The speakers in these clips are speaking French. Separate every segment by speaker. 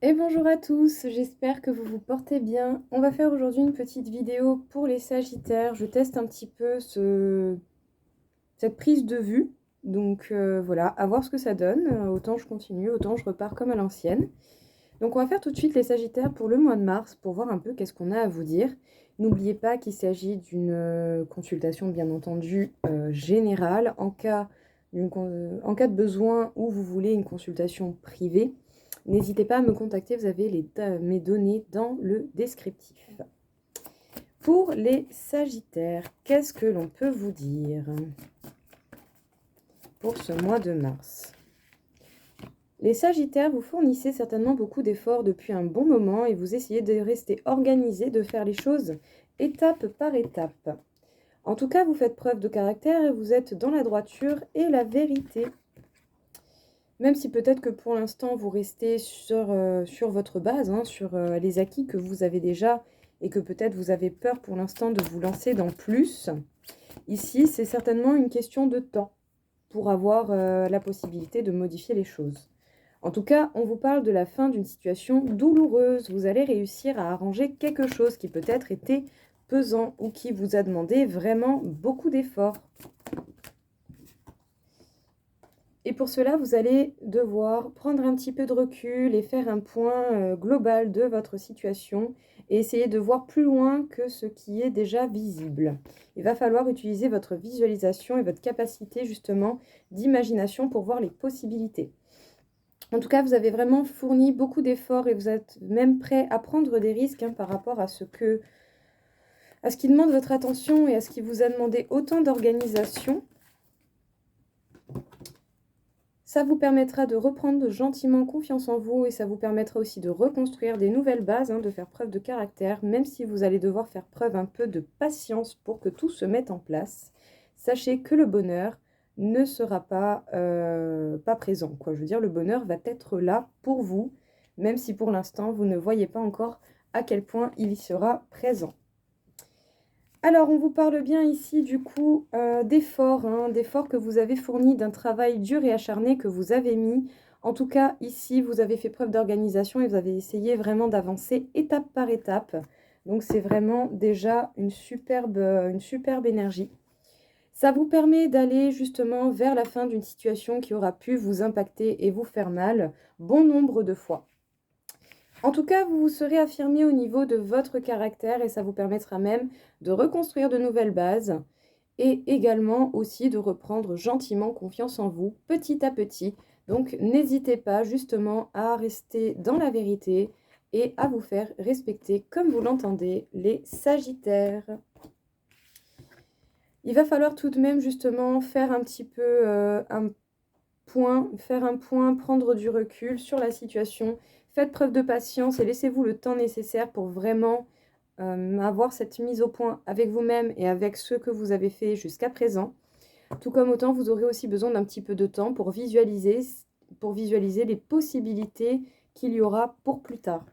Speaker 1: Et bonjour à tous, j'espère que vous vous portez bien. On va faire aujourd'hui une petite vidéo pour les Sagittaires. Je teste un petit peu cette prise de vue. Donc voilà, à voir ce que ça donne. Autant je continue, autant je repars comme à l'ancienne. Donc on va faire tout de suite les Sagittaires pour le mois de mars pour voir un peu qu'est-ce qu'on a à vous dire. N'oubliez pas qu'il s'agit d'une consultation bien entendu générale. En cas de besoin ou vous voulez une consultation privée, n'hésitez pas à me contacter, vous avez mes données dans le descriptif. Pour les Sagittaires, qu'est-ce que l'on peut vous dire pour ce mois de mars? Les Sagittaires, vous fournissez certainement beaucoup d'efforts depuis un bon moment et vous essayez de rester organisé, de faire les choses étape par étape. En tout cas, vous faites preuve de caractère et vous êtes dans la droiture et la vérité. Même si peut-être que pour l'instant, vous restez sur votre base, sur les acquis que vous avez déjà et que peut-être vous avez peur pour l'instant de vous lancer dans plus. Ici, c'est certainement une question de temps pour avoir la possibilité de modifier les choses. En tout cas, on vous parle de la fin d'une situation douloureuse. Vous allez réussir à arranger quelque chose qui peut-être était pesant ou qui vous a demandé vraiment beaucoup d'efforts. Et pour cela, vous allez devoir prendre un petit peu de recul et faire un point global de votre situation et essayer de voir plus loin que ce qui est déjà visible. Il va falloir utiliser votre visualisation et votre capacité justement d'imagination pour voir les possibilités. En tout cas, vous avez vraiment fourni beaucoup d'efforts et vous êtes même prêt à prendre des risques par rapport à ce qui demande votre attention et à ce qui vous a demandé autant d'organisation. Ça vous permettra de reprendre gentiment confiance en vous et ça vous permettra aussi de reconstruire des nouvelles bases, de faire preuve de caractère, même si vous allez devoir faire preuve un peu de patience pour que tout se mette en place. Sachez que le bonheur ne sera pas présent, quoi. Je veux dire, le bonheur va être là pour vous, même si pour l'instant, vous ne voyez pas encore à quel point il y sera présent. Alors, on vous parle bien ici, du coup, d'efforts que vous avez fournis, d'un travail dur et acharné que vous avez mis. En tout cas, ici, vous avez fait preuve d'organisation et vous avez essayé vraiment d'avancer étape par étape. Donc, c'est vraiment déjà une superbe énergie. Ça vous permet d'aller justement vers la fin d'une situation qui aura pu vous impacter et vous faire mal bon nombre de fois. En tout cas, vous vous serez affirmé au niveau de votre caractère et ça vous permettra même de reconstruire de nouvelles bases et également aussi de reprendre gentiment confiance en vous petit à petit. Donc n'hésitez pas justement à rester dans la vérité et à vous faire respecter comme vous l'entendez, les Sagittaires. Il va falloir tout de même justement faire un petit peu faire un point, prendre du recul sur la situation. Faites preuve de patience et laissez-vous le temps nécessaire pour vraiment avoir cette mise au point avec vous-même et avec ce que vous avez fait jusqu'à présent. Tout comme autant, vous aurez aussi besoin d'un petit peu de temps pour visualiser les possibilités qu'il y aura pour plus tard.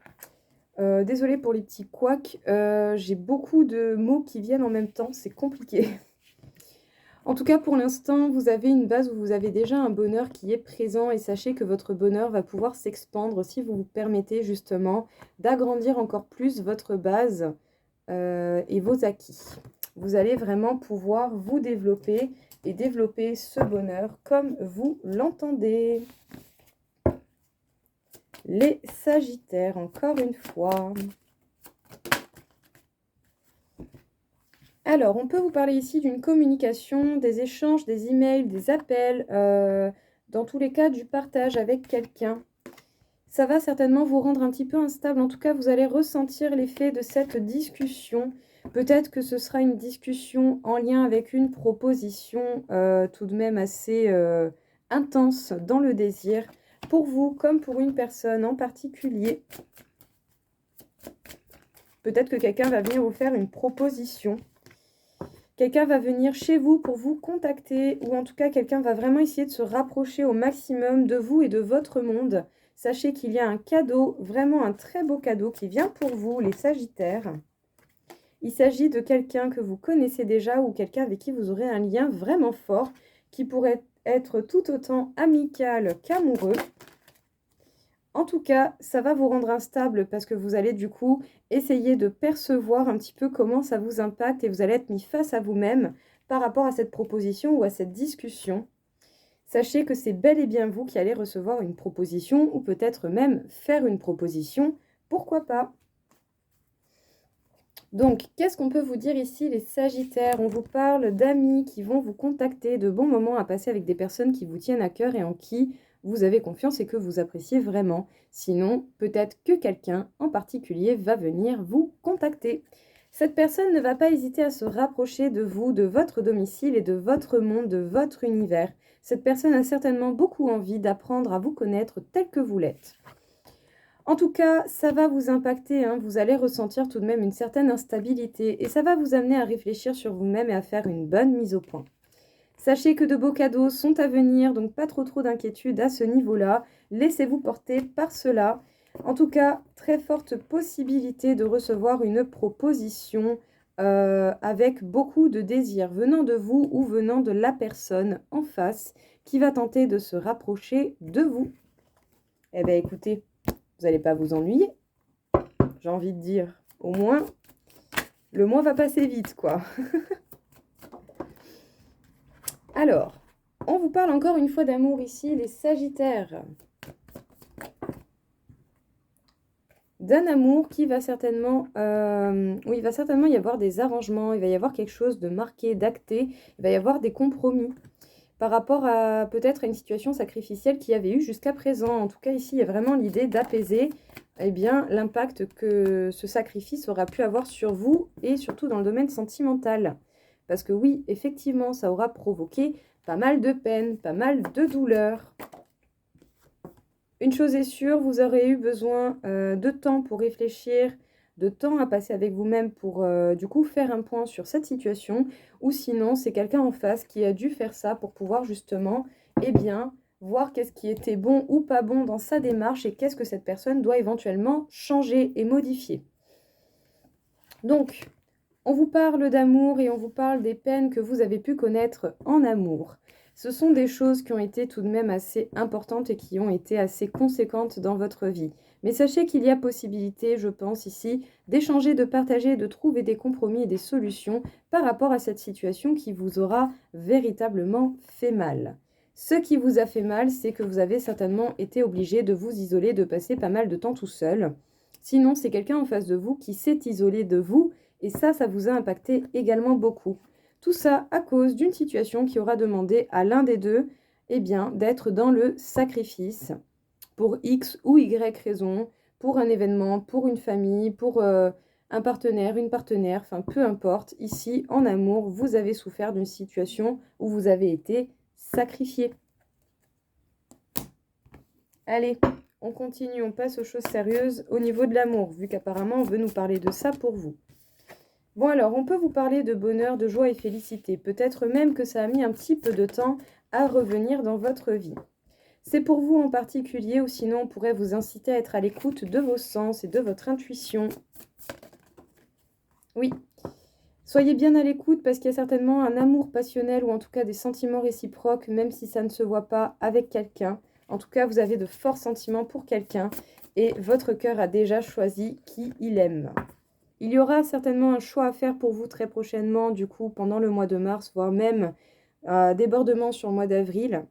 Speaker 1: Désolée pour les petits couacs, j'ai beaucoup de mots qui viennent en même temps, c'est compliqué. En tout cas, pour l'instant, vous avez une base où vous avez déjà un bonheur qui est présent et sachez que votre bonheur va pouvoir s'expandre si vous vous permettez justement d'agrandir encore plus votre base et vos acquis. Vous allez vraiment pouvoir vous développer et développer ce bonheur comme vous l'entendez. Les Sagittaires, encore une fois. Alors, on peut vous parler ici d'une communication, des échanges, des emails, des appels, dans tous les cas du partage avec quelqu'un. Ça va certainement vous rendre un petit peu instable. En tout cas, vous allez ressentir l'effet de cette discussion. Peut-être que ce sera une discussion en lien avec une proposition tout de même assez intense dans le désir, pour vous comme pour une personne en particulier. Peut-être que quelqu'un va venir vous faire une proposition. Quelqu'un va venir chez vous pour vous contacter, ou en tout cas, quelqu'un va vraiment essayer de se rapprocher au maximum de vous et de votre monde. Sachez qu'il y a un cadeau, vraiment un très beau cadeau qui vient pour vous, les Sagittaires. Il s'agit de quelqu'un que vous connaissez déjà ou quelqu'un avec qui vous aurez un lien vraiment fort, qui pourrait être tout autant amical qu'amoureux. En tout cas, ça va vous rendre instable parce que vous allez du coup essayer de percevoir un petit peu comment ça vous impacte et vous allez être mis face à vous-même par rapport à cette proposition ou à cette discussion. Sachez que c'est bel et bien vous qui allez recevoir une proposition ou peut-être même faire une proposition, pourquoi pas. Donc, qu'est-ce qu'on peut vous dire ici, les Sagittaires? On vous parle d'amis qui vont vous contacter, de bons moments à passer avec des personnes qui vous tiennent à cœur et en qui vous avez confiance et que vous appréciez vraiment. Sinon, peut-être que quelqu'un en particulier va venir vous contacter. Cette personne ne va pas hésiter à se rapprocher de vous, de votre domicile et de votre monde, de votre univers. Cette personne a certainement beaucoup envie d'apprendre à vous connaître tel que vous l'êtes. En tout cas, ça va vous impacter, hein. Vous allez ressentir tout de même une certaine instabilité et ça va vous amener à réfléchir sur vous-même et à faire une bonne mise au point. Sachez que de beaux cadeaux sont à venir, donc pas trop d'inquiétude à ce niveau-là. Laissez-vous porter par cela. En tout cas, très forte possibilité de recevoir une proposition avec beaucoup de désir venant de vous ou venant de la personne en face qui va tenter de se rapprocher de vous. Eh bien écoutez, vous n'allez pas vous ennuyer, j'ai envie de dire. Au moins, le mois va passer vite, quoi. Alors, on vous parle encore une fois d'amour ici, les Sagittaires. D'un amour qui va certainement... oui, il va certainement y avoir des arrangements, il va y avoir quelque chose de marqué, d'acté, il va y avoir des compromis par rapport à peut-être une situation sacrificielle qu'il y avait eu jusqu'à présent. En tout cas, ici, il y a vraiment l'idée d'apaiser l'impact que ce sacrifice aura pu avoir sur vous et surtout dans le domaine sentimental. Parce que oui, effectivement, ça aura provoqué pas mal de peine, pas mal de douleur. Une chose est sûre, vous aurez eu besoin de temps pour réfléchir, de temps à passer avec vous-même pour du coup faire un point sur cette situation, ou sinon c'est quelqu'un en face qui a dû faire ça pour pouvoir justement, voir qu'est-ce qui était bon ou pas bon dans sa démarche et qu'est-ce que cette personne doit éventuellement changer et modifier. Donc, on vous parle d'amour et on vous parle des peines que vous avez pu connaître en amour. Ce sont des choses qui ont été tout de même assez importantes et qui ont été assez conséquentes dans votre vie. Mais sachez qu'il y a possibilité, je pense ici, d'échanger, de partager, de trouver des compromis et des solutions par rapport à cette situation qui vous aura véritablement fait mal. Ce qui vous a fait mal, c'est que vous avez certainement été obligé de vous isoler, de passer pas mal de temps tout seul. Sinon, c'est quelqu'un en face de vous qui s'est isolé de vous et ça vous a impacté également beaucoup. Tout ça à cause d'une situation qui aura demandé à l'un des deux d'être dans le sacrifice pour X ou Y raison, pour un événement, pour une famille, pour un partenaire, une partenaire, enfin peu importe. Ici, en amour, vous avez souffert d'une situation où vous avez été sacrifié. Allez, on continue, on passe aux choses sérieuses au niveau de l'amour, vu qu'apparemment on veut nous parler de ça pour vous. Bon alors, on peut vous parler de bonheur, de joie et félicité. Peut-être même que ça a mis un petit peu de temps à revenir dans votre vie. C'est pour vous en particulier ou sinon on pourrait vous inciter à être à l'écoute de vos sens et de votre intuition. Oui, soyez bien à l'écoute parce qu'il y a certainement un amour passionnel ou en tout cas des sentiments réciproques, même si ça ne se voit pas avec quelqu'un. En tout cas, vous avez de forts sentiments pour quelqu'un et votre cœur a déjà choisi qui il aime. Il y aura certainement un choix à faire pour vous très prochainement, du coup, pendant le mois de mars, voire même débordement sur le mois d'avril.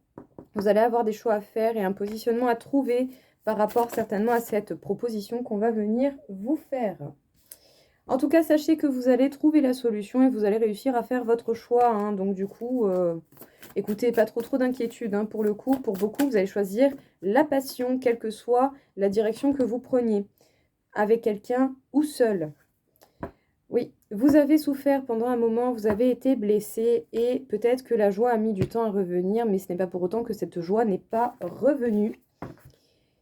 Speaker 1: Vous allez avoir des choix à faire et un positionnement à trouver par rapport certainement à cette proposition qu'on va venir vous faire. En tout cas, sachez que vous allez trouver la solution et vous allez réussir à faire votre choix. Hein. Donc du coup, écoutez, pas trop d'inquiétude. Hein. Pour le coup, pour beaucoup, vous allez choisir la passion, quelle que soit la direction que vous preniez, avec quelqu'un ou seul. Oui, vous avez souffert pendant un moment, vous avez été blessé et peut-être que la joie a mis du temps à revenir, mais ce n'est pas pour autant que cette joie n'est pas revenue.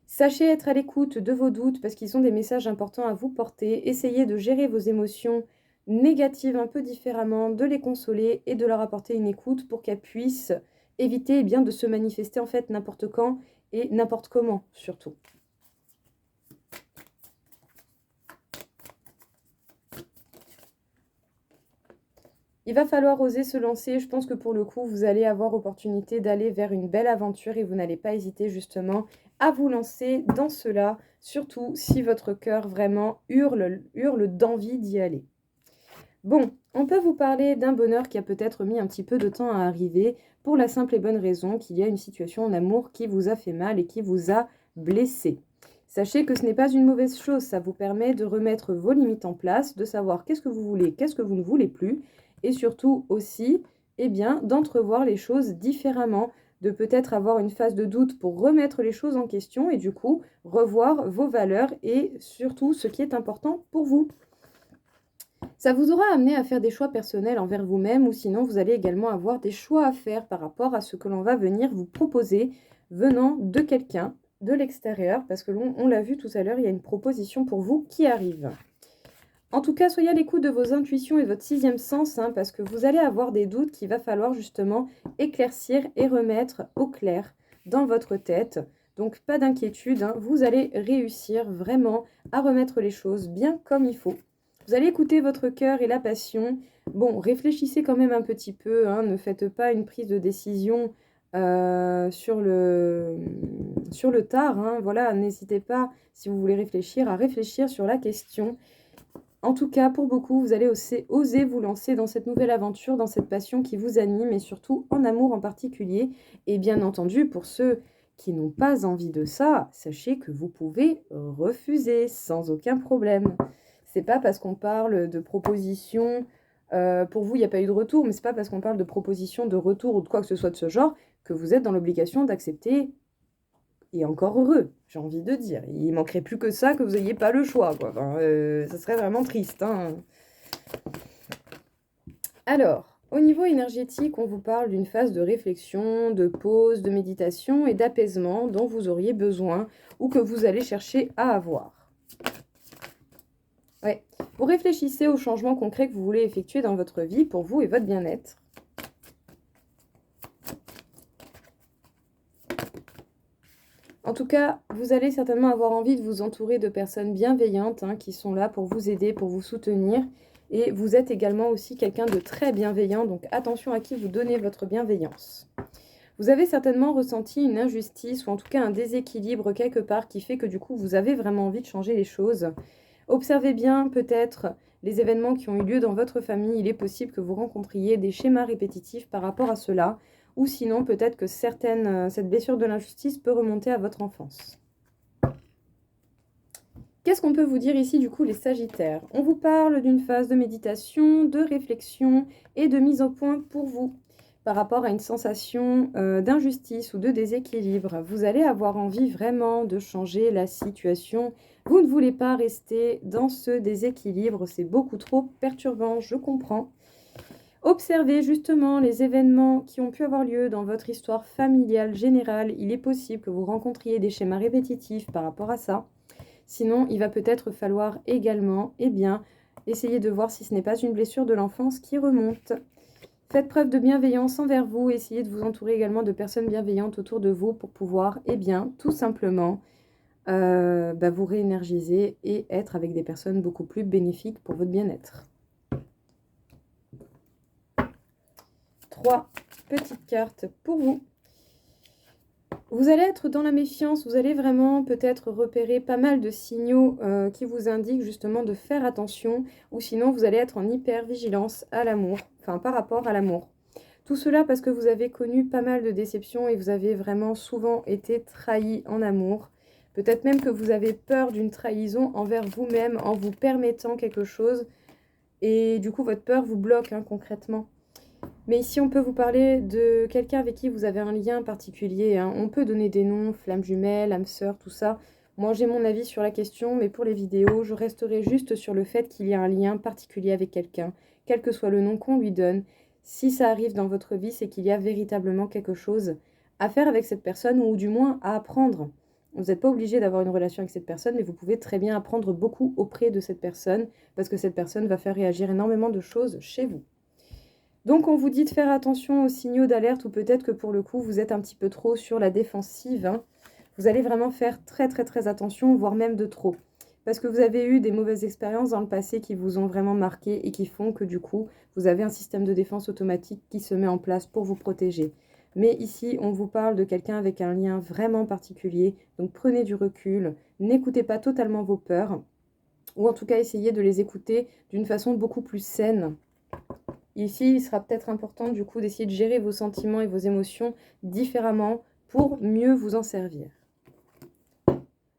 Speaker 1: Sachez être à l'écoute de vos doutes parce qu'ils sont des messages importants à vous porter. Essayez de gérer vos émotions négatives un peu différemment, de les consoler et de leur apporter une écoute pour qu'elles puissent éviter de se manifester en fait n'importe quand et n'importe comment surtout. Il va falloir oser se lancer. Je pense que pour le coup, vous allez avoir opportunité d'aller vers une belle aventure et vous n'allez pas hésiter justement à vous lancer dans cela, surtout si votre cœur vraiment hurle d'envie d'y aller. Bon, on peut vous parler d'un bonheur qui a peut-être mis un petit peu de temps à arriver, pour la simple et bonne raison qu'il y a une situation en amour qui vous a fait mal et qui vous a blessé. Sachez que ce n'est pas une mauvaise chose, ça vous permet de remettre vos limites en place, de savoir qu'est-ce que vous voulez, qu'est-ce que vous ne voulez plus, et surtout aussi, eh bien, d'entrevoir les choses différemment, de peut-être avoir une phase de doute pour remettre les choses en question et du coup, revoir vos valeurs et surtout ce qui est important pour vous. Ça vous aura amené à faire des choix personnels envers vous-même ou sinon vous allez également avoir des choix à faire par rapport à ce que l'on va venir vous proposer venant de quelqu'un de l'extérieur parce que on l'a vu tout à l'heure, il y a une proposition pour vous qui arrive. En tout cas, soyez à l'écoute de vos intuitions et de votre sixième sens parce que vous allez avoir des doutes qu'il va falloir justement éclaircir et remettre au clair dans votre tête. Donc pas d'inquiétude, vous allez réussir vraiment à remettre les choses bien comme il faut. Vous allez écouter votre cœur et la passion. Bon, réfléchissez quand même un petit peu, ne faites pas une prise de décision sur le tard. Voilà, n'hésitez pas, si vous voulez réfléchir, à réfléchir sur la question. En tout cas, pour beaucoup, vous allez oser vous lancer dans cette nouvelle aventure, dans cette passion qui vous anime et surtout en amour en particulier. Et bien entendu, pour ceux qui n'ont pas envie de ça, sachez que vous pouvez refuser sans aucun problème. C'est pas parce qu'on parle de proposition, pour vous, il n'y a pas eu de retour, mais c'est pas parce qu'on parle de proposition de retour ou de quoi que ce soit de ce genre que vous êtes dans l'obligation d'accepter. Et encore heureux, j'ai envie de dire. Il manquerait plus que ça, que vous n'ayez pas le choix, quoi. Enfin, ça serait vraiment triste, Alors, au niveau énergétique, on vous parle d'une phase de réflexion, de pause, de méditation et d'apaisement dont vous auriez besoin ou que vous allez chercher à avoir. Ouais. Vous réfléchissez aux changements concrets que vous voulez effectuer dans votre vie pour vous et votre bien-être. En tout cas, vous allez certainement avoir envie de vous entourer de personnes bienveillantes qui sont là pour vous aider, pour vous soutenir. Et vous êtes également aussi quelqu'un de très bienveillant, donc attention à qui vous donnez votre bienveillance. Vous avez certainement ressenti une injustice ou en tout cas un déséquilibre quelque part qui fait que du coup vous avez vraiment envie de changer les choses. Observez bien peut-être les événements qui ont eu lieu dans votre famille. Il est possible que vous rencontriez des schémas répétitifs par rapport à cela. Ou sinon, peut-être que cette blessure de l'injustice peut remonter à votre enfance. Qu'est-ce qu'on peut vous dire ici, du coup, les Sagittaires? On vous parle d'une phase de méditation, de réflexion et de mise au point pour vous. Par rapport à une sensation d'injustice ou de déséquilibre, vous allez avoir envie vraiment de changer la situation. Vous ne voulez pas rester dans ce déséquilibre, c'est beaucoup trop perturbant, je comprends. Observez justement les événements qui ont pu avoir lieu dans votre histoire familiale générale. Il est possible que vous rencontriez des schémas répétitifs par rapport à ça. Sinon, il va peut-être falloir également, essayer de voir si ce n'est pas une blessure de l'enfance qui remonte. Faites preuve de bienveillance envers vous. Essayez de vous entourer également de personnes bienveillantes autour de vous pour pouvoir, tout simplement, vous réénergiser et être avec des personnes beaucoup plus bénéfiques pour votre bien-être. 3 petites cartes pour vous. Vous allez être dans la méfiance, vous allez vraiment peut-être repérer pas mal de signaux qui vous indiquent justement de faire attention ou sinon vous allez être en hyper-vigilance à l'amour, par rapport à l'amour. Tout cela parce que vous avez connu pas mal de déceptions et vous avez vraiment souvent été trahi en amour. Peut-être même que vous avez peur d'une trahison envers vous-même en vous permettant quelque chose et du coup votre peur vous bloque concrètement. Mais ici, on peut vous parler de quelqu'un avec qui vous avez un lien particulier. On peut donner des noms, flamme jumelle, âme sœur, tout ça. Moi, j'ai mon avis sur la question, mais pour les vidéos, je resterai juste sur le fait qu'il y a un lien particulier avec quelqu'un, quel que soit le nom qu'on lui donne. Si ça arrive dans votre vie, c'est qu'il y a véritablement quelque chose à faire avec cette personne, ou du moins à apprendre. Vous n'êtes pas obligé d'avoir une relation avec cette personne, mais vous pouvez très bien apprendre beaucoup auprès de cette personne, parce que cette personne va faire réagir énormément de choses chez vous. Donc on vous dit de faire attention aux signaux d'alerte ou peut-être que pour le coup vous êtes un petit peu trop sur la défensive. Vous allez vraiment faire très très très attention, voire même de trop. Parce que vous avez eu des mauvaises expériences dans le passé qui vous ont vraiment marqué et qui font que du coup vous avez un système de défense automatique qui se met en place pour vous protéger. Mais ici, on vous parle de quelqu'un avec un lien vraiment particulier. Donc prenez du recul, n'écoutez pas totalement vos peurs, ou en tout cas essayez de les écouter d'une façon beaucoup plus saine. Ici, il sera peut-être important du coup d'essayer de gérer vos sentiments et vos émotions différemment pour mieux vous en servir.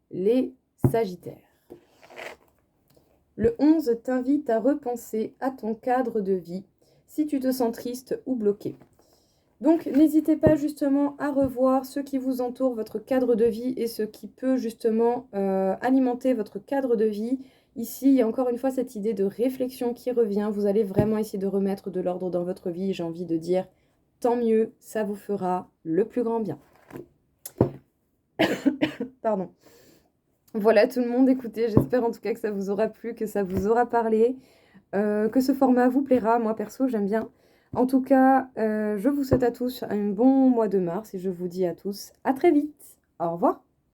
Speaker 1: Les Sagittaires. Le 11 t'invite à repenser à ton cadre de vie si tu te sens triste ou bloqué. Donc n'hésitez pas justement à revoir ce qui vous entoure, votre cadre de vie et ce qui peut justement alimenter votre cadre de vie. Ici, il y a encore une fois cette idée de réflexion qui revient. Vous allez vraiment essayer de remettre de l'ordre dans votre vie. J'ai envie de dire, tant mieux, ça vous fera le plus grand bien. Pardon. Voilà tout le monde, écoutez, j'espère en tout cas que ça vous aura plu, que ça vous aura parlé, que ce format vous plaira. Moi perso, j'aime bien. En tout cas, je vous souhaite à tous un bon mois de mars et je vous dis à tous à très vite. Au revoir.